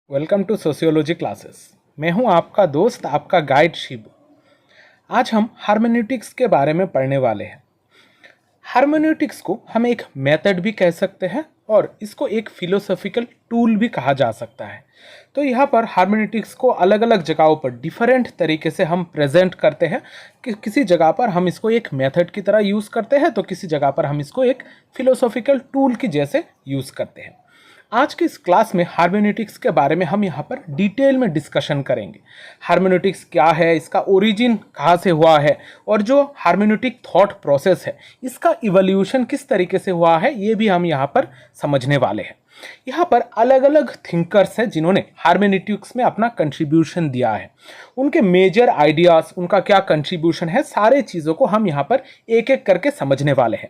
Welcome to sociology classes. मैं हूं आपका दोस्त, आपका गाइड शिबू। आज हम हार्मेन्यूटिक्स के बारे में पढ़ने वाले हैं। हार्मेन्यूटिक्स को हम एक मेथड भी कह सकते हैं और इसको एक फिलोसॉफिकल टूल भी कहा जा सकता है। तो यहाँ पर हार्मेन्यूटिक्स को अलग अलग जगहों पर डिफरेंट तरीके से हम प्रेजेंट करते हैं कि किसी जगह पर हम इसको एक मेथड की तरह यूज़ करते हैं, तो किसी जगह पर हम इसको एक फिलोसॉफिकल टूल की जैसे यूज़ करते हैं। आज की इस क्लास में हार्मेन्यूटिक्स के बारे में हम यहाँ पर डिटेल में डिस्कशन करेंगे। हार्मेन्यूटिक्स क्या है, इसका ओरिजिन कहाँ से हुआ है और जो हार्मेन्यूटिक थॉट प्रोसेस है इसका इवोल्यूशन किस तरीके से हुआ है, ये भी हम यहाँ पर समझने वाले हैं। यहाँ पर अलग अलग थिंकर्स हैं जिन्होंने हार्मेन्यूटिक्स में अपना कंट्रीब्यूशन दिया है। उनके मेजर आइडियाज, उनका क्या कंट्रीब्यूशन है, सारे चीज़ों को हम यहाँ पर एक एक करके समझने वाले हैं।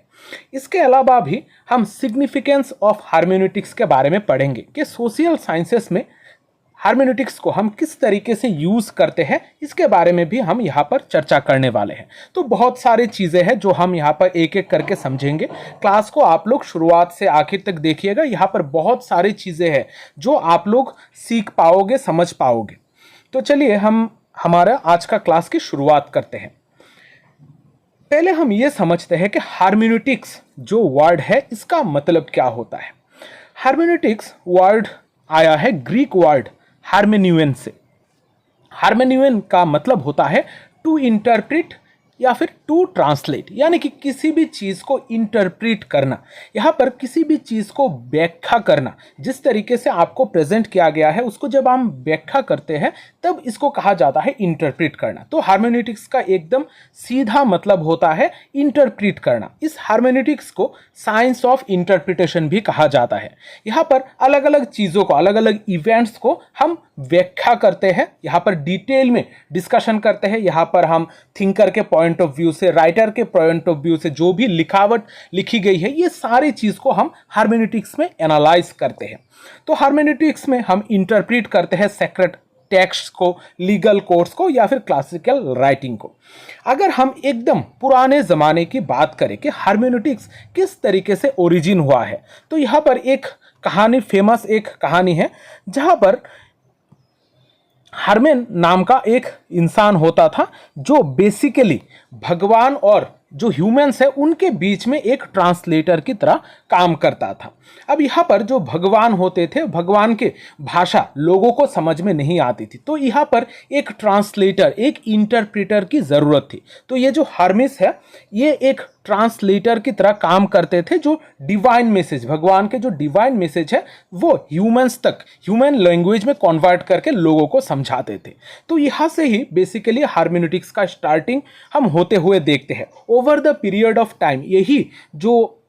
इसके अलावा भी हम सिग्निफिकेंस ऑफ हार्मेन्यूटिक्स के बारे में पढ़ेंगे कि सोशल साइंसेस में हार्मेन्यूटिक्स को हम किस तरीके से यूज़ करते हैं, इसके बारे में भी हम यहाँ पर चर्चा करने वाले हैं। तो बहुत सारी चीज़ें हैं जो हम यहाँ पर एक एक करके समझेंगे। क्लास को आप लोग शुरुआत से आखिर तक देखिएगा। यहाँ पर बहुत सारी चीज़ें हैं जो आप लोग सीख पाओगे, समझ पाओगे। तो चलिए हम हमारा आज का क्लास की शुरुआत करते हैं। पहले हम ये समझते हैं कि हार्मेन्यूटिक्स जो वर्ड है इसका मतलब क्या होता है। हार्मेन्यूटिक्स वर्ड आया है ग्रीक वर्ड हार्मेन्यूएन से। हार्मेन्यूएन का मतलब होता है टू इंटरप्रिट या फिर टू ट्रांसलेट, यानी कि किसी भी चीज़ को इंटरप्रिट करना, यहाँ पर किसी भी चीज़ को व्याख्या करना। जिस तरीके से आपको प्रेजेंट किया गया है उसको जब हम व्याख्या करते हैं तब इसको कहा जाता है इंटरप्रिट करना। तो हार्मेन्यूटिक्स का एकदम सीधा मतलब होता है इंटरप्रिट करना। इस हार्मेन्यूटिक्स को साइंस ऑफ इंटरप्रिटेशन भी कहा जाता है। यहाँ पर अलग अलग चीज़ों को, अलग अलग इवेंट्स को हम व्याख्या करते हैं, यहाँ पर डिटेल में डिस्कशन करते हैं। यहाँ पर हम थिंकर के पॉइंट ऑफ व्यू से, राइटर के पॉइंट ऑफ व्यू से जो भी लिखावट लिखी गई है, ये सारी चीज़ को हम हार्मेन्यूटिक्स में एनालाइज करते हैं। तो हार्मेन्यूटिक्स में हम इंटरप्रेट करते हैं सेक्रेट टेक्स्ट को, लीगल कोर्स को या फिर क्लासिकल राइटिंग को। अगर हम एकदम पुराने ज़माने की बात करें कि हार्मेन्यूटिक्स किस तरीके से ओरिजिन हुआ है, तो यहाँ पर एक कहानी, फेमस एक कहानी है जहाँ पर हरमेन नाम का एक इंसान होता था जो बेसिकली भगवान और जो ह्यूमंस है उनके बीच में एक ट्रांसलेटर की तरह काम करता था। अब यहाँ पर जो भगवान होते थे, भगवान के भाषा लोगों को समझ में नहीं आती थी, तो यहाँ पर एक ट्रांसलेटर, एक इंटरप्रेटर की ज़रूरत थी। तो ये जो हर्मिस है ये एक ट्रांसलेटर की तरह काम करते थे, जो डिवाइन मैसेज, भगवान के जो डिवाइन मैसेज है वो ह्यूमंस तक, ह्यूमन लैंग्वेज में कन्वर्ट करके लोगों को समझाते थे। तो यहाँ से ही बेसिकली हार्मेन्यूटिक्स का स्टार्टिंग हम होते हुए देखते हैं। Over the period of time यही जो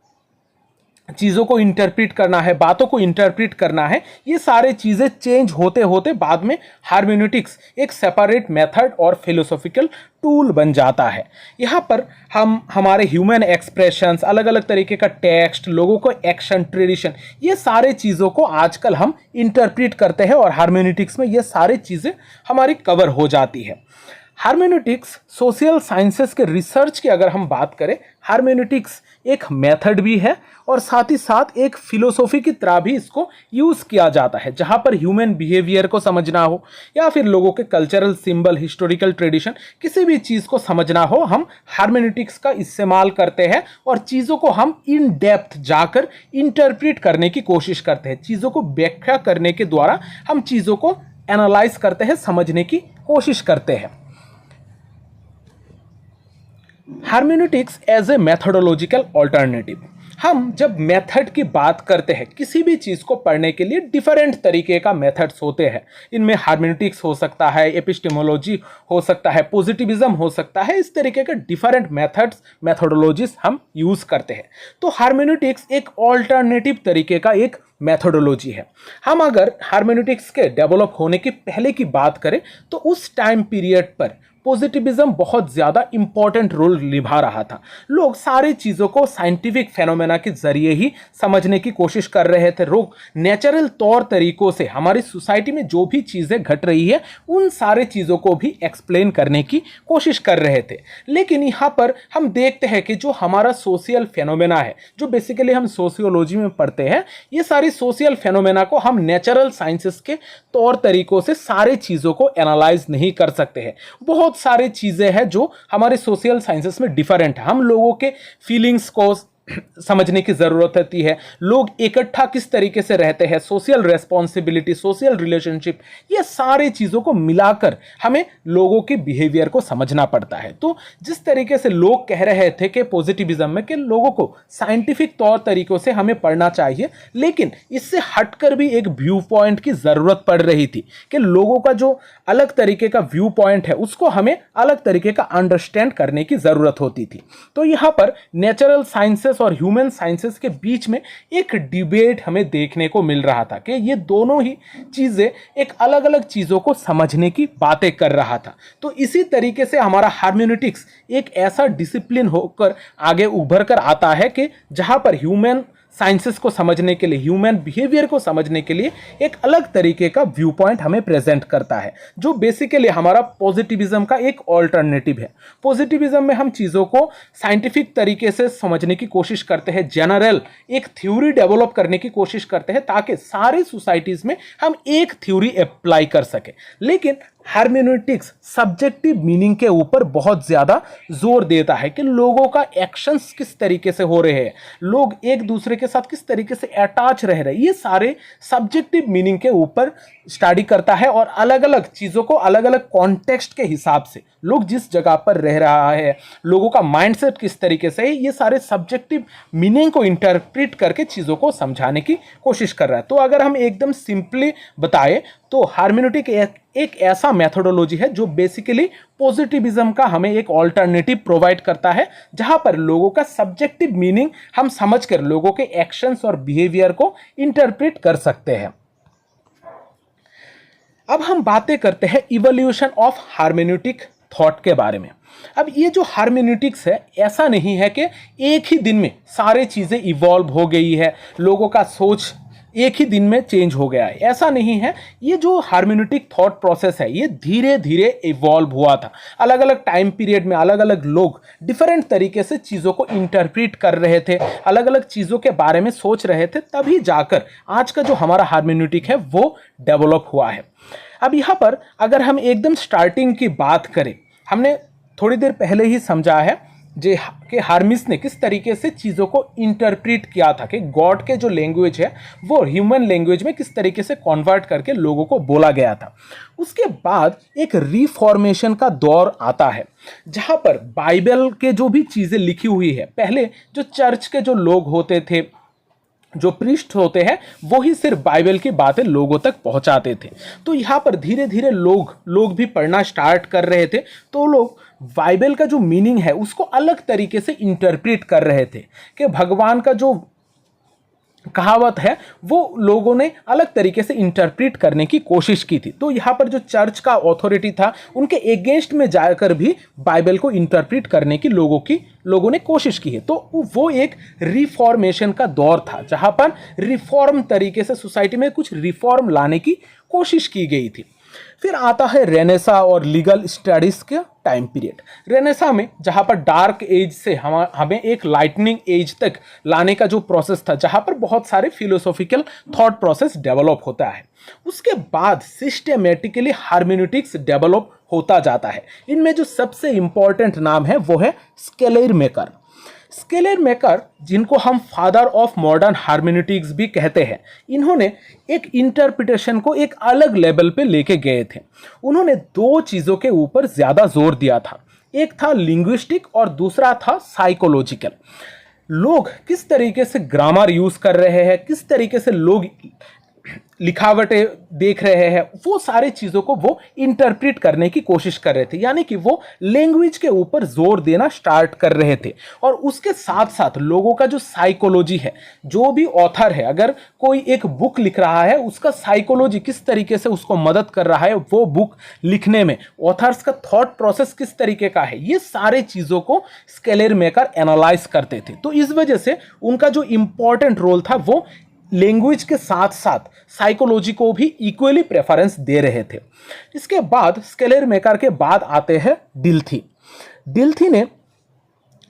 चीज़ों को इंटरप्रेट करना है, बातों को इंटरप्रेट करना है, ये सारे चीज़ें चेंज होते होते बाद में हार्मेन्यूटिक्स एक सेपरेट मेथड और फिलोसॉफिकल टूल बन जाता है। यहाँ पर हम हमारे ह्यूमन एक्सप्रेशंस, अलग अलग तरीके का टेक्स्ट, लोगों को एक्शन, ट्रेडिशन, ये सारे चीज़ों को आजकल हम इंटरप्रेट करते हैं और हार्मेन्यूटिक्स में ये सारी चीज़ें हमारी कवर हो जाती है। हार्मेन्यूटिक्स सोशल साइंसेस के रिसर्च की अगर हम बात करें, हार्मेन्यूटिक्स एक मेथड भी है और साथ ही साथ एक फिलोसॉफी की तरह भी इसको यूज़ किया जाता है। जहाँ पर ह्यूमन बिहेवियर को समझना हो या फिर लोगों के कल्चरल सिंबल, हिस्टोरिकल ट्रेडिशन, किसी भी चीज़ को समझना हो, हम हार्मेन्यूटिक्स का इस्तेमाल करते हैं और चीज़ों को हम इन डेप्थ जाकर इंटरप्रेट करने की कोशिश करते हैं। चीज़ों को व्याख्या करने के द्वारा हम चीज़ों को एनालाइज करते हैं, समझने की कोशिश करते हैं। हार्मेन्यूटिक्स एज ए मैथोडोलॉजिकल ऑल्टरनेटिव। हम जब मेथड की बात करते हैं, किसी भी चीज़ को पढ़ने के लिए डिफरेंट तरीके का मेथड्स होते हैं। इनमें हार्मेन्यूटिक्स हो सकता है, एपिस्टेमोलॉजी हो सकता है, पॉजिटिविज्म हो सकता है, इस तरीके के डिफरेंट मेथड्स, मैथोडोलॉजीज हम यूज़ करते हैं। तो हार्मेन्यूटिक्स एक ऑल्टरनेटिव तरीके का एक मैथोडोलॉजी है। हम अगर हार्मेन्यूटिक्स के डेवलप होने के पहले की बात करें तो उस टाइम पीरियड पर पॉजिटिविज्म बहुत ज़्यादा इंपॉर्टेंट रोल निभा रहा था। लोग सारी चीज़ों को साइंटिफिक फेनोमेना के जरिए ही समझने की कोशिश कर रहे थे। लोग नेचुरल तौर तरीकों से हमारी सोसाइटी में जो भी चीज़ें घट रही है उन सारे चीज़ों को भी एक्सप्लेन करने की कोशिश कर रहे थे। लेकिन यहाँ पर हम देखते हैं कि जो हमारा सोशल फेनोमेना है, जो बेसिकली हम सोशियोलॉजी में पढ़ते हैं, ये सारी सोशल फेनोमेना को हम नेचुरल साइंसेस के तौर तरीकों से सारे चीज़ों को एनालाइज नहीं कर सकते हैं। बहुत सारी चीज़ें हैं जो हमारे सोशल साइंसेस में डिफरेंट है। हम लोगों के फीलिंग्स को समझने की ज़रूरत होती है, लोग इकट्ठा किस तरीके से रहते हैं, सोशल रेस्पॉन्सिबिलिटी, सोशल रिलेशनशिप, ये सारी चीज़ों को मिलाकर हमें लोगों के बिहेवियर को समझना पड़ता है। तो जिस तरीके से लोग कह रहे थे कि पॉजिटिविज्म में कि लोगों को साइंटिफिक तौर तरीकों से हमें पढ़ना चाहिए, लेकिन इससे हटकर भी एक व्यू पॉइंट की ज़रूरत पड़ रही थी कि लोगों का जो अलग तरीके का व्यू पॉइंट है उसको हमें अलग तरीके का अंडरस्टैंड करने की ज़रूरत होती थी। तो यहाँ पर नेचुरल साइंसेस और ह्यूमन साइंसेस के बीच में एक डिबेट हमें देखने को मिल रहा था कि ये दोनों ही चीज़ें एक अलग अलग चीज़ों को समझने की बातें कर रहा था। तो इसी तरीके से हमारा हार्मेन्यूटिक्स एक ऐसा डिसिप्लिन होकर आगे उभर कर आता है कि जहाँ पर ह्यूमन साइंसेस को समझने के लिए, ह्यूमन बिहेवियर को समझने के लिए एक अलग तरीके का व्यू पॉइंट हमें प्रेजेंट करता है, जो बेसिकली हमारा पॉजिटिविज्म का एक ऑल्टरनेटिव है। पॉजिटिविज्म में हम चीज़ों को साइंटिफिक तरीके से समझने की कोशिश करते हैं, जनरल एक थ्योरी डेवलप करने की कोशिश करते हैं ताकि सारी सोसाइटीज़ में हम एक थ्योरी अप्लाई कर सकें। लेकिन हार्मेन्यूटिक्स सब्जेक्टिव मीनिंग के ऊपर बहुत ज़्यादा जोर देता है कि लोगों का एक्शंस किस तरीके से हो रहे हैं, लोग एक दूसरे के साथ किस तरीके से अटैच रह रहे हैं, ये सारे सब्जेक्टिव मीनिंग के ऊपर स्टडी करता है। और अलग अलग चीज़ों को अलग अलग कॉन्टेक्स्ट के हिसाब से लोग जिस जगह पर रह रहा है, लोगों का माइंडसेट किस तरीके से है, ये सारे सब्जेक्टिव मीनिंग को इंटरप्रेट करके चीज़ों को समझाने की कोशिश कर रहा है। तो अगर हम एकदम सिंपली बताएं तो हार्मेन्यूटिक एक ऐसा मेथोडोलॉजी है जो बेसिकली पॉजिटिविज्म का हमें एक ऑल्टरनेटिव प्रोवाइड करता है, जहां पर लोगों का सब्जेक्टिव मीनिंग हम समझकर लोगों के एक्शंस और बिहेवियर को इंटरप्रेट कर सकते हैं। अब हम बातें करते हैं इवोल्यूशन ऑफ हार्मेन्यूटिक थॉट के बारे में। अब ये जो हार्मेन्यूटिक्स है, ऐसा नहीं है कि एक ही दिन में सारी चीज़ें इवॉल्व हो गई है, लोगों का सोच एक ही दिन में चेंज हो गया है, ऐसा नहीं है। ये जो हार्मेन्यूटिक थॉट प्रोसेस है ये धीरे धीरे इवॉल्व हुआ था। अलग अलग टाइम पीरियड में अलग अलग लोग डिफरेंट तरीके से चीज़ों को इंटरप्रेट कर रहे थे, अलग अलग चीज़ों के बारे में सोच रहे थे, तभी जाकर आज का जो हमारा हार्मेन्यूटिक है वो डेवलप हुआ है। अब यहाँ पर अगर हम एकदम स्टार्टिंग की बात करें, हमने थोड़ी देर पहले ही समझा है कि हार्मिस ने किस तरीके से चीज़ों को इंटरप्रेट किया था कि गॉड के जो लैंग्वेज है वो ह्यूमन लैंग्वेज में किस तरीके से कन्वर्ट करके लोगों को बोला गया था। उसके बाद एक रिफॉर्मेशन का दौर आता है जहाँ पर बाइबल के जो भी चीज़ें लिखी हुई है, पहले जो चर्च के जो लोग होते थे, जो प्रीस्ट होते हैं, वो ही सिर्फ बाइबल की बातें लोगों तक पहुंचाते थे। तो यहाँ पर धीरे धीरे लोग भी पढ़ना स्टार्ट कर रहे थे, तो लोग बाइबल का जो मीनिंग है उसको अलग तरीके से इंटरप्रेट कर रहे थे कि भगवान का जो कहावत है वो लोगों ने अलग तरीके से इंटरप्रेट करने की कोशिश की थी। तो यहाँ पर जो चर्च का अथॉरिटी था उनके अगेंस्ट में जाकर भी बाइबल को इंटरप्रेट करने की लोगों ने कोशिश की है। तो वो एक रिफॉर्मेशन का दौर था जहाँ पर रिफॉर्म तरीके से सोसाइटी में कुछ रिफॉर्म लाने की कोशिश की गई थी। फिर आता है रेनेसा और लीगल स्टडीज़ का टाइम पीरियड। रेनेसा में जहाँ पर डार्क एज से हमें एक लाइटनिंग एज तक लाने का जो प्रोसेस था, जहाँ पर बहुत सारे फिलोसॉफिकल थॉट प्रोसेस डेवलप होता है, उसके बाद सिस्टेमेटिकली हार्मेन्यूटिक्स डेवलप होता जाता है। इनमें जो सबसे इंपॉर्टेंट नाम है वो है स्केलेरमेकर। स्केलेरमेकर, जिनको हम फादर ऑफ मॉडर्न हार्मेन्यूटिक्स भी कहते हैं, इन्होंने एक इंटरप्रिटेशन को एक अलग लेवल पे लेके गए थे। उन्होंने दो चीज़ों के ऊपर ज़्यादा जोर दिया था, एक था लिंग्विस्टिक और दूसरा था साइकोलॉजिकल। लोग किस तरीके से ग्रामर यूज़ कर रहे हैं, किस तरीके से लोग लिखावटें देख रहे हैं, वो सारे चीज़ों को वो इंटरप्रेट करने की कोशिश कर रहे थे, यानी कि वो लैंग्वेज के ऊपर जोर देना स्टार्ट कर रहे थे। और उसके साथ साथ लोगों का जो साइकोलॉजी है, जो भी ऑथर है, अगर कोई एक बुक लिख रहा है, उसका साइकोलॉजी किस तरीके से उसको मदद कर रहा है वो बुक लिखने में, ऑथर्स का थॉट प्रोसेस किस तरीके का है, ये सारे चीज़ों को स्केलर मेकर एनालाइज करते थे। तो इस वजह से उनका जो इंपॉर्टेंट रोल था वो लैंग्वेज के साथ साथ साइकोलॉजी को भी इक्वली प्रेफरेंस दे रहे थे। इसके बाद स्केलर मेकर के बाद आते हैं डिल्थी। डिल्थी ने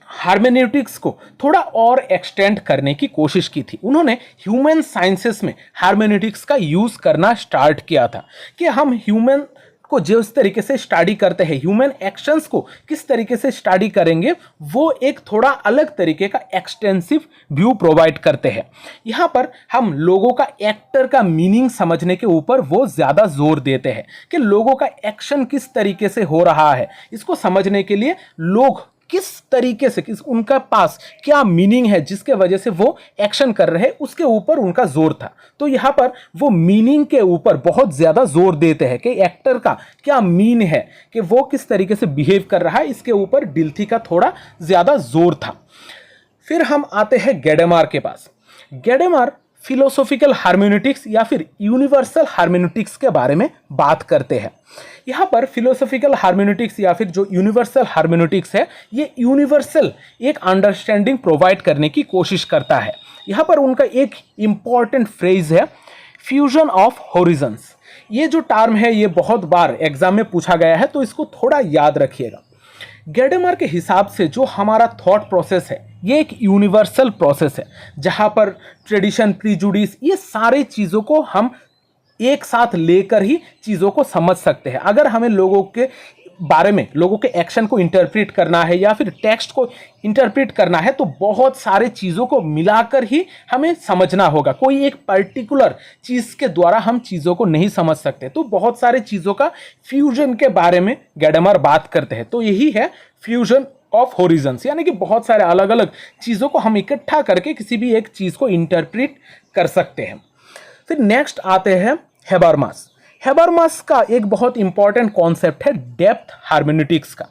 हार्मेन्यूटिक्स को थोड़ा और एक्सटेंड करने की कोशिश की थी। उन्होंने ह्यूमन साइंसेस में हार्मेन्यूटिक्स का यूज करना स्टार्ट किया था कि हम ह्यूमन को जिस तरीके से स्टडी करते हैं, ह्यूमन एक्शंस को किस तरीके से स्टडी करेंगे, वो एक थोड़ा अलग तरीके का एक्सटेंसिव व्यू प्रोवाइड करते हैं। यहाँ पर हम लोगों का एक्टर का मीनिंग समझने के ऊपर वो ज़्यादा जोर देते हैं कि लोगों का एक्शन किस तरीके से हो रहा है, इसको समझने के लिए लोग किस तरीके से उनका पास क्या मीनिंग है जिसके वजह से वो एक्शन कर रहे हैं, उसके ऊपर उनका जोर था। तो यहाँ पर वो मीनिंग के ऊपर बहुत ज़्यादा जोर देते हैं कि एक्टर का क्या मीन है, कि वो किस तरीके से बिहेव कर रहा है, इसके ऊपर डिल्थी का थोड़ा ज़्यादा जोर था। फिर हम आते हैं गैडेमार के पास। गैडेमार फिलोसॉफिकल हार्मेन्यूटिक्स या फिर यूनिवर्सल हार्मेन्यूटिक्स के बारे में बात करते हैं। यहाँ पर फिलोसॉफिकल हार्मेन्यूटिक्स या फिर जो यूनिवर्सल हार्मेन्यूटिक्स है, ये यूनिवर्सल एक अंडरस्टैंडिंग प्रोवाइड करने की कोशिश करता है। यहाँ पर उनका एक इम्पॉर्टेंट फ्रेज है फ्यूजन ऑफ होरिजन्स। ये जो टर्म है ये बहुत बार एग्जाम में पूछा गया है, तो इसको थोड़ा याद रखिएगा। गैडेमार के हिसाब से जो हमारा थॉट प्रोसेस है ये एक यूनिवर्सल प्रोसेस है, जहाँ पर ट्रेडिशन, प्रीजुडिस, ये सारे चीज़ों को हम एक साथ लेकर ही चीज़ों को समझ सकते हैं। अगर हमें लोगों के बारे में, लोगों के एक्शन को इंटरप्रेट करना है या फिर टेक्स्ट को इंटरप्रेट करना है, तो बहुत सारे चीज़ों को मिलाकर ही हमें समझना होगा। कोई एक पर्टिकुलर चीज़ के द्वारा हम चीज़ों को नहीं समझ सकते। तो बहुत सारे चीज़ों का फ्यूजन के बारे में गैडेमार बात करते हैं। तो यही है फ्यूजन ऑफ होरिजन्स, यानी कि बहुत सारे अलग अलग चीज़ों को हम इकट्ठा करके किसी भी एक चीज़ को इंटरप्रेट कर सकते हैं। फिर नेक्स्ट आते हैं हेबरमास। हेबरमास का एक बहुत इंपॉर्टेंट कॉन्सेप्ट है डेप्थ हार्मेन्यूटिक्स का।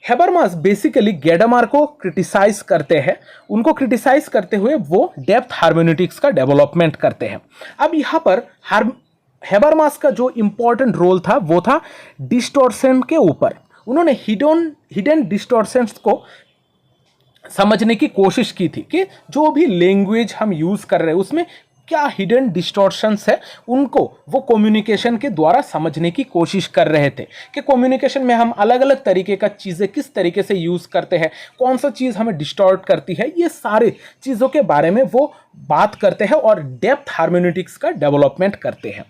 हेबरमास बेसिकली गैडेमार को क्रिटिसाइज करते हैं। उनको क्रिटिसाइज करते हुए वो डेप्थ हार्मेन्यूटिक्स का डेवलपमेंट करते हैं। अब यहाँ पर हेबरमास का जो इंपॉर्टेंट रोल था वो था डिस्टॉर्शन के ऊपर। उन्होंने हिडन डिस्टॉर्शंस को समझने की कोशिश की थी कि जो भी लैंग्वेज हम यूज़ कर रहे हैं उसमें क्या हिडन डिस्टॉर्शंस है, उनको वो कम्युनिकेशन के द्वारा समझने की कोशिश कर रहे थे कि कम्युनिकेशन में हम अलग अलग तरीके का चीज़ें किस तरीके से यूज़ करते हैं, कौन सा चीज़ हमें डिस्टॉर्ट करती है, ये सारे चीज़ों के बारे में वो बात करते हैं और डेप्थ हार्मेन्यूटिक्स का डेवलपमेंट करते हैं।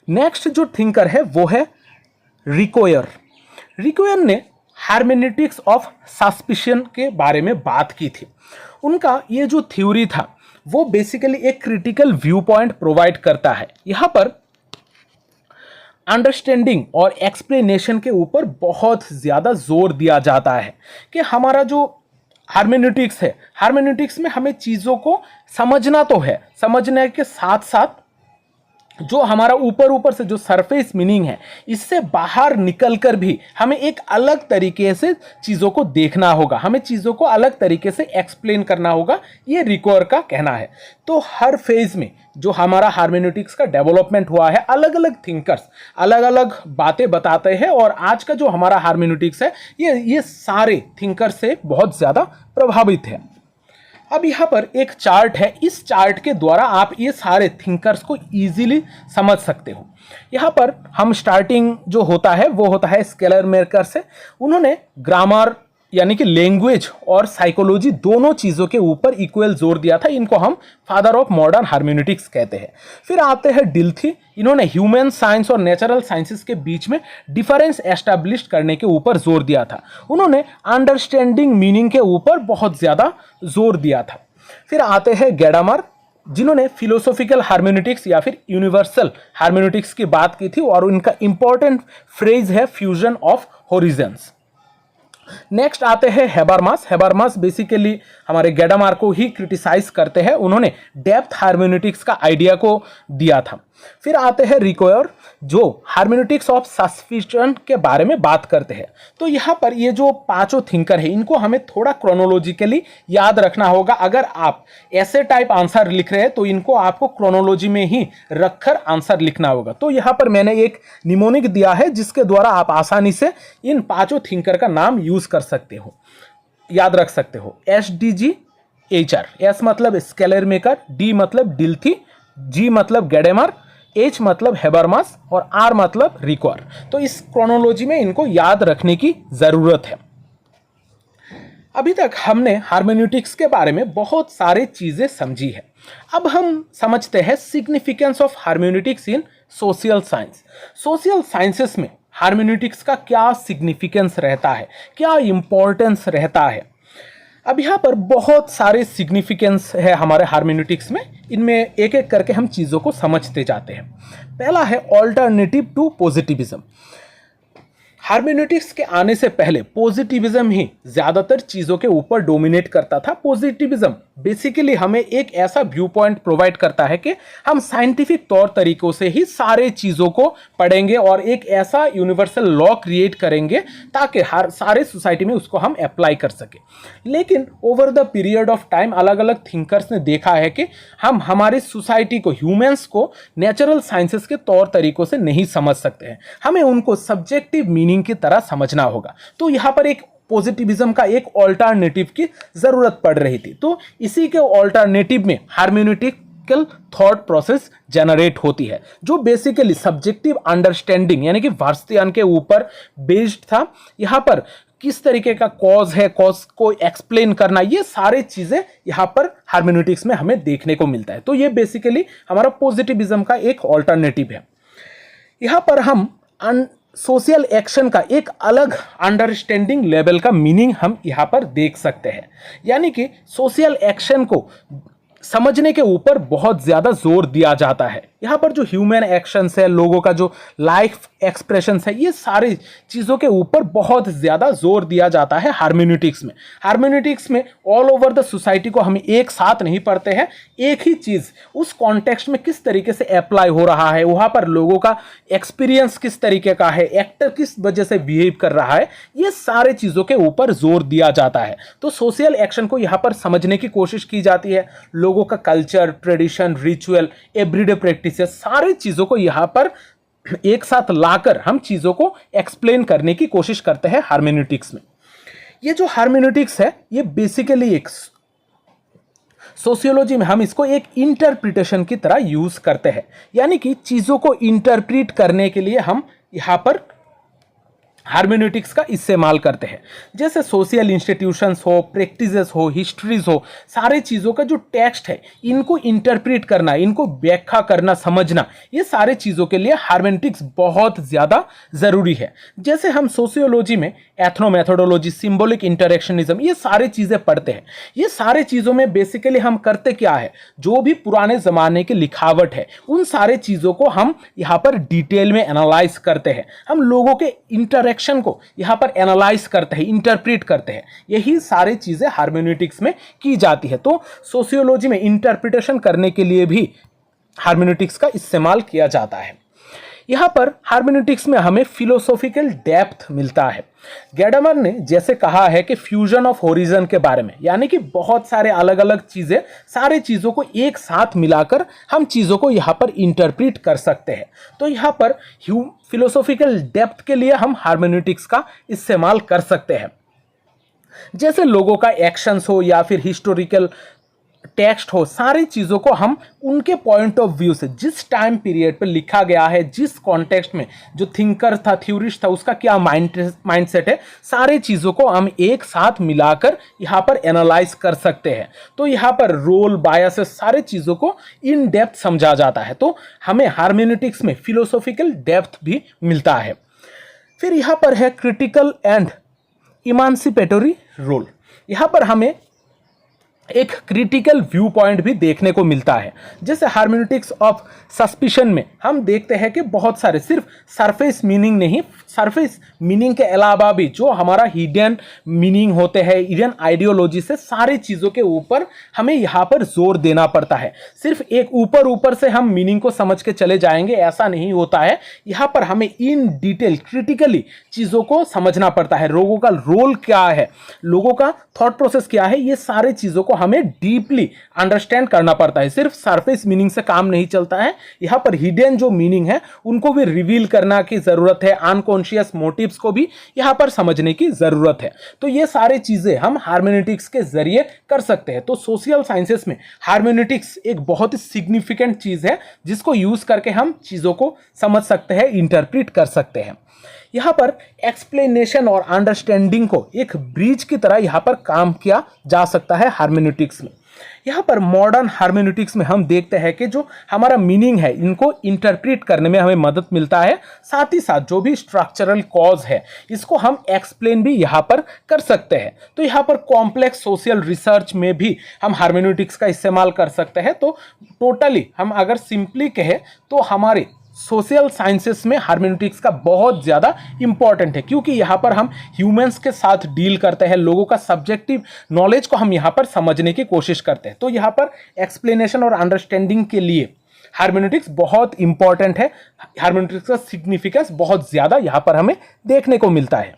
नेक्स्ट जो थिंकर है वो है रिकोयर। रिकोयर ने हार्मेन्यूटिक्स ऑफ सस्पिशन के बारे में बात की थी। उनका ये जो थ्योरी था वो बेसिकली एक क्रिटिकल व्यू पॉइंट प्रोवाइड करता है। यहाँ पर अंडरस्टैंडिंग और एक्सप्लेनेशन के ऊपर बहुत ज़्यादा जोर दिया जाता है कि हमारा जो हार्मेन्यूटिक्स है, हार्मेन्यूटिक्स में हमें चीज़ों को समझना तो है, समझने के साथ साथ जो हमारा ऊपर से जो सरफेस मीनिंग है, इससे बाहर निकलकर भी हमें एक अलग तरीके से चीज़ों को देखना होगा, हमें चीज़ों को अलग तरीके से एक्सप्लेन करना होगा, ये रिकोयर का कहना है। तो हर फेज में जो हमारा हार्मेन्यूटिक्स का डेवलपमेंट हुआ है, अलग अलग थिंकर्स अलग अलग बातें बताते हैं और आज का जो हमारा हार्मेन्यूटिक्स है ये सारे थिंकर्स से बहुत ज़्यादा प्रभावित है। अब यहाँ पर एक चार्ट है, इस चार्ट के द्वारा आप ये सारे थिंकर्स को इजीली समझ सकते हो। यहाँ पर हम स्टार्टिंग जो होता है वो होता है स्केलर मेकर से। उन्होंने ग्रामर यानी कि लैंग्वेज और साइकोलॉजी दोनों चीज़ों के ऊपर इक्वल जोर दिया था। इनको हम फादर ऑफ मॉडर्न हार्मेन्यूटिक्स कहते हैं। फिर आते हैं डिल्थी। इन्होंने ह्यूमन साइंस और नेचुरल साइंसेस के बीच में डिफरेंस एस्टैब्लिश करने के ऊपर जोर दिया था। उन्होंने अंडरस्टैंडिंग मीनिंग के ऊपर बहुत ज़्यादा जोर दिया था। फिर आते हैं गैडेमार, जिन्होंने फिलोसॉफिकल हार्मेन्यूटिक्स या फिर यूनिवर्सल हार्मेन्यूटिक्स की बात की थी और उनका इंपॉर्टेंट फ्रेज है फ्यूजन ऑफ होरिजन्स। नेक्स्ट आते हैं हेबरमास। हेबरमास बेसिकली हमारे गैडामार को ही क्रिटिसाइज करते हैं, उन्होंने डेप्थ हार्मेन्यूटिक्स का आइडिया को दिया था। फिर आते हैं रिकोयर, जो हार्मेन्यूटिक्स ऑफ सस्पिशन के बारे में बात करते हैं। तो यहाँ पर ये जो पांचों थिंकर है इनको हमें थोड़ा क्रोनोलॉजिकली याद रखना होगा। अगर आप ऐसे टाइप आंसर लिख रहे हैं तो इनको आपको क्रोनोलॉजी में ही रखकर आंसर लिखना होगा। तो यहाँ पर मैंने एक निमोनिक दिया है जिसके द्वारा आप आसानी से इन पांचों थिंकर का नाम यूज कर सकते हो, याद रख सकते हो। SDGHR, एस मतलब स्केलर मेकर, डी मतलब डिल्थी, जी मतलब गैडामार, एच मतलब हेबरमास और आर मतलब रिक्वायर। तो इस क्रोनोलॉजी में इनको याद रखने की जरूरत है। अभी तक हमने हार्मेन्यूटिक्स के बारे में बहुत सारी चीजें समझी है। अब हम समझते हैं significance of hermeneutics in social science. Social sciences में हार्मेन्यूटिक्स का क्या सिग्निफिकेंस रहता है, क्या इंपॉर्टेंस रहता है। अब यहाँ पर बहुत सारे सिग्निफिकेंस है हमारे हार्मेन्यूटिक्स में, इनमें एक एक करके हम चीज़ों को समझते जाते हैं। पहला है ऑल्टरनेटिव टू पॉजिटिविज्म। हार्मेन्यूटिक्स के आने से पहले पॉजिटिविज्म ही ज़्यादातर चीज़ों के ऊपर डोमिनेट करता था। पॉजिटिविज्म बेसिकली हमें एक ऐसा व्यू पॉइंट प्रोवाइड करता है कि हम साइंटिफिक तौर तरीकों से ही सारे चीज़ों को पढ़ेंगे और एक ऐसा यूनिवर्सल लॉ क्रिएट करेंगे ताकि हर सारे सोसाइटी में उसको हम अप्लाई कर सके। लेकिन over the period of time अलग अलग थिंकर्स ने देखा है कि हम हमारी सोसाइटी को, ह्यूमंस को नेचुरल साइंसेस के तौर तरीकों से नहीं समझ सकते हैं, हमें उनको सब्जेक्टिव मीनिंग की तरह समझना होगा। तो यहां पर एक पॉजिटिविज्म का एक ऑल्टरनेटिव की जरूरत पड़ रही थी। तो इसी के ऑल्टरनेटिव में हार्मेन्यूटिकल थॉट प्रोसेस जनरेट होती है, जो बेसिकली सब्जेक्टिव अंडरस्टैंडिंग यानी कि वास्तविक के ऊपर बेस्ड था। यहां पर किस तरीके का कॉज है, कॉज को एक्सप्लेन करना, ये सारे चीजें यहां पर हार्मेन्यूटिक्स में हमें देखने को मिलता है। तो ये बेसिकली हमारा पॉजिटिविज्म का एक ऑल्टरनेटिव है। यहां पर हम सोशल एक्शन का एक अलग अंडरस्टैंडिंग लेवल का मीनिंग हम यहाँ पर देख सकते हैं। यानी कि सोशल एक्शन को समझने के ऊपर बहुत ज़्यादा जोर दिया जाता है। यहाँ पर जो ह्यूमन एक्शंस है, लोगों का जो लाइफ एक्सप्रेशंस है, ये सारी चीज़ों के ऊपर बहुत ज़्यादा जोर दिया जाता है हार्मेन्यूटिक्स में। हार्मेन्यूटिक्स में ऑल ओवर द सोसाइटी को हम एक साथ नहीं पढ़ते हैं, एक ही चीज़ उस कॉन्टेक्स्ट में किस तरीके से अप्लाई हो रहा है, वहाँ पर लोगों का एक्सपीरियंस किस तरीके का है, एक्टर किस वजह से बिहेव कर रहा है, ये सारे चीज़ों के ऊपर जोर दिया जाता है। तो सोशल एक्शन को यहाँ पर समझने की कोशिश की जाती है। लोगों का culture, tradition, ritual, everyday practice, सारे चीज़ों को यहाँ पर एक साथ लाकर हम चीज़ों को एक्सप्लेन करने की कोशिश करते हैं हार्मेन्यूटिक्स में। ये जो हार्मेन्यूटिक्स है ये बेसिकली एक सोशियोलॉजी में हम इसको एक इंटरप्रिटेशन की तरह यूज करते हैं, यानी कि चीज़ों को इंटरप्रीट करने के लिए हम यहाँ पर हार्मेन्यूटिक्स का इस्तेमाल करते हैं। जैसे सोशल इंस्टीट्यूशंस हो, प्रैक्टिसेस हो, हिस्ट्रीज हो, सारे चीज़ों का जो टेक्स्ट है इनको इंटरप्रेट करना, इनको व्याख्या करना, समझना, ये सारे चीज़ों के लिए हार्मेन्यूटिक्स बहुत ज़्यादा ज़रूरी है। जैसे हम सोशियोलॉजी में एथनोमेथोडोलॉजी, सिंबॉलिक इंटरेक्शनिज्म, ये सारे चीज़ें पढ़ते हैं। ये सारे चीज़ों में बेसिकली हम करते क्या है, जो भी पुराने ज़माने की लिखावट है उन सारे चीज़ों को हम यहाँ पर डिटेल में एनालाइज करते हैं। हम लोगों के इंटरेक्शन को यहाँ पर एनालाइज करते हैं, इंटरप्रेट करते हैं। यही सारी चीज़ें हार्मेन्यूटिक्स में की जाती है। तो सोशियोलॉजी में इंटरप्रिटेशन करने के लिए भी हार्मेन्यूटिक्स का इस्तेमाल किया जाता है। यहाँ पर हार्मेन्यूटिक्स में हमें फिलोसॉफिकल डेप्थ मिलता है। गैडामर ने जैसे कहा है कि फ्यूजन ऑफ होरिजन के बारे में, यानी कि बहुत सारे अलग अलग चीज़ें, सारे चीज़ों को एक साथ मिलाकर हम चीज़ों को यहाँ पर इंटरप्रेट कर सकते हैं। तो यहाँ पर फिलोसॉफिकल डेप्थ के लिए हम हार्मेन्यूटिक्स का इस्तेमाल कर सकते हैं। जैसे लोगों का एक्शंस हो या फिर हिस्टोरिकल टेक्स्ट हो, सारी चीज़ों को हम उनके पॉइंट ऑफ व्यू से, जिस टाइम पीरियड पर लिखा गया है, जिस कॉन्टेक्स्ट में जो थिंकर था, थ्योरिस्ट था, उसका क्या माइंडसेट है, सारी चीज़ों को हम एक साथ मिलाकर यहाँ पर एनालाइज कर सकते हैं। तो यहाँ पर रोल, बायसेस, सारे चीज़ों को इन डेप्थ समझा जाता है। तो हमें हार्मेन्यूटिक्स में फिलोसॉफिकल डेप्थ भी मिलता है। फिर यहाँ पर है क्रिटिकल एंड इमांसिपेटरी रोल। यहाँ पर हमें एक क्रिटिकल व्यू पॉइंट भी देखने को मिलता है। जैसे हार्मेन्यूटिक्स ऑफ सस्पिशन में हम देखते हैं कि बहुत सारे सिर्फ सरफेस मीनिंग नहीं, सरफेस मीनिंग के अलावा भी जो हमारा हिडन मीनिंग होते हैं, हिडन आइडियोलॉजी से सारी चीज़ों के ऊपर हमें यहाँ पर जोर देना पड़ता है। सिर्फ एक ऊपर ऊपर से हम मीनिंग को समझ के चले जाएंगे ऐसा नहीं होता है। यहाँ पर हमें इन डिटेल क्रिटिकली चीज़ों को समझना पड़ता है। लोगों का रोल क्या है, लोगों का थॉट प्रोसेस क्या है, ये सारे चीज़ों को हमें डीपली अंडरस्टैंड करना पड़ता है। सिर्फ सरफेस मीनिंग से काम नहीं चलता है। यहाँ पर हिडन जो मीनिंग है उनको भी रिवील करना की जरूरत है, अनकॉन्शियस मोटिव्स को भी यहाँ पर समझने की जरूरत है। तो ये सारी चीजें हम हार्मेन्यूटिक्स के जरिए कर सकते हैं। तो सोशल साइंसेस में हार्मेन्यूटिक्स एक बहुत ही सिग्निफिकेंट चीज है जिसको यूज करके हम चीजों को समझ सकते हैं, इंटरप्रेट कर सकते हैं। यहाँ पर एक्सप्लेनेशन और अंडरस्टैंडिंग को एक ब्रिज की तरह यहाँ पर काम किया जा सकता है हार्मेन्यूटिक्स में। यहाँ पर मॉडर्न हार्मेन्यूटिक्स में हम देखते हैं कि जो हमारा मीनिंग है इनको इंटरप्रेट करने में हमें मदद मिलता है। साथ ही साथ जो भी स्ट्रक्चरल कॉज है इसको हम एक्सप्लेन भी यहाँ पर कर सकते हैं। तो यहाँ पर कॉम्प्लेक्स सोशल रिसर्च में भी हम हार्मेन्यूटिक्स का इस्तेमाल कर सकते हैं। तो टोटली हम अगर सिंपली कहें तो हमारे सोशल साइंसेस में हार्मेन्यूटिक्स का बहुत ज़्यादा इंपॉर्टेंट है, क्योंकि यहाँ पर हम ह्यूमंस के साथ डील करते हैं, लोगों का सब्जेक्टिव नॉलेज को हम यहाँ पर समझने की कोशिश करते हैं। तो यहाँ पर एक्सप्लेनेशन और अंडरस्टैंडिंग के लिए हार्मेन्यूटिक्स बहुत इंपॉर्टेंट है। हार्मेन्यूटिक्स का सिग्निफिकेंस बहुत ज़्यादा यहाँ पर हमें देखने को मिलता है।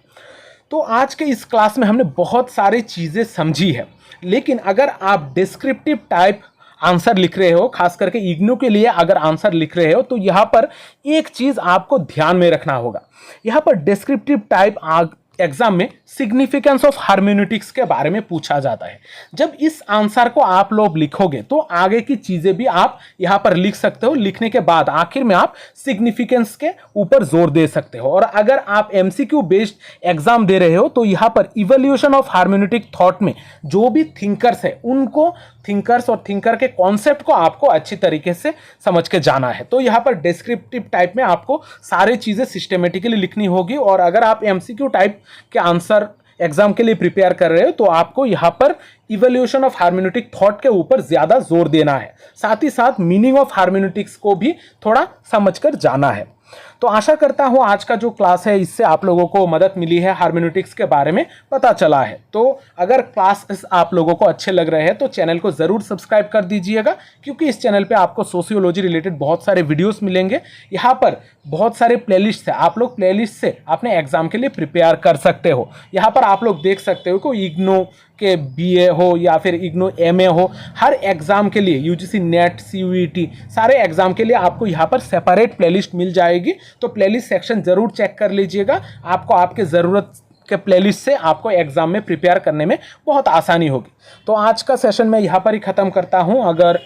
तो आज के इस क्लास में हमने बहुत सारी चीज़ें समझी है, लेकिन अगर आप डिस्क्रिप्टिव टाइप आंसर लिख रहे हो, खास करके इग्नू के लिए अगर आंसर लिख रहे हो, तो यहाँ पर एक चीज आपको ध्यान में रखना होगा। यहाँ पर डिस्क्रिप्टिव टाइप एग्जाम में सिग्निफिकेंस ऑफ हार्मेन्यूटिक्स के बारे में पूछा जाता है। जब इस आंसर को आप लोग लिखोगे तो आगे की चीजें भी आप यहाँ पर लिख सकते हो। लिखने के बाद आखिर में आप सिग्निफिकेंस के ऊपर जोर दे सकते हो। और अगर आप एमसीक्यू बेस्ड एग्जाम दे रहे हो तो यहाँ पर इवोल्यूशन ऑफ हार्मेन्यूटिक थॉट में जो भी थिंकर्स है उनको थिंकर्स और थिंकर के कॉन्सेप्ट को आपको अच्छी तरीके से समझ के जाना है। तो यहाँ पर डिस्क्रिप्टिव टाइप में आपको सारी चीज़ें सिस्टमेटिकली लिखनी होगी। और अगर आप एमसीक्यू टाइप के आंसर एग्जाम के लिए प्रिपेयर कर रहे हो तो आपको यहाँ पर इवोल्यूशन ऑफ हार्मेन्यूटिक थॉट के ऊपर ज़्यादा जोर देना है। साथ ही साथ मीनिंग ऑफ हार्मेन्यूटिक्स को भी थोड़ा समझकर जाना है। तो आशा करता हूं आज का जो क्लास है इससे आप लोगों को मदद मिली है, हार्मेन्यूटिक्स के बारे में पता चला है। तो अगर क्लासेस आप लोगों को अच्छे लग रहे हैं तो चैनल को ज़रूर सब्सक्राइब कर दीजिएगा, क्योंकि इस चैनल पे आपको सोशियोलॉजी रिलेटेड बहुत सारे वीडियोस मिलेंगे। यहाँ पर बहुत सारे प्लेलिस्ट है, आप लोग प्लेलिस्ट से अपने एग्जाम के लिए प्रिपेयर कर सकते हो। यहाँ पर आप लोग देख सकते हो कि इग्नू के बीए हो या फिर इग्नू एमए हो, हर एग्जाम के लिए यूजीसी नेट सीयूईटी सारे एग्जाम के लिए आपको यहाँ पर सेपरेट प्लेलिस्ट मिल जाएगी। तो प्लेलिस्ट सेक्शन जरूर चेक कर लीजिएगा, आपको आपके ज़रूरत के प्लेलिस्ट से आपको एग्जाम में प्रिपेयर करने में बहुत आसानी होगी। तो आज का सेशन मैं यहाँ पर ही ख़त्म करता हूँ। अगर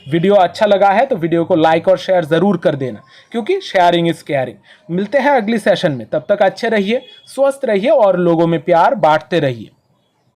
वीडियो अच्छा लगा है तो वीडियो को लाइक और शेयर ज़रूर कर देना, क्योंकि शेयरिंग इज़ केयरिंग। मिलते हैं अगली सेशन में, तब तक अच्छे रहिए, स्वस्थ रहिए और लोगों में प्यार बांटते रहिए।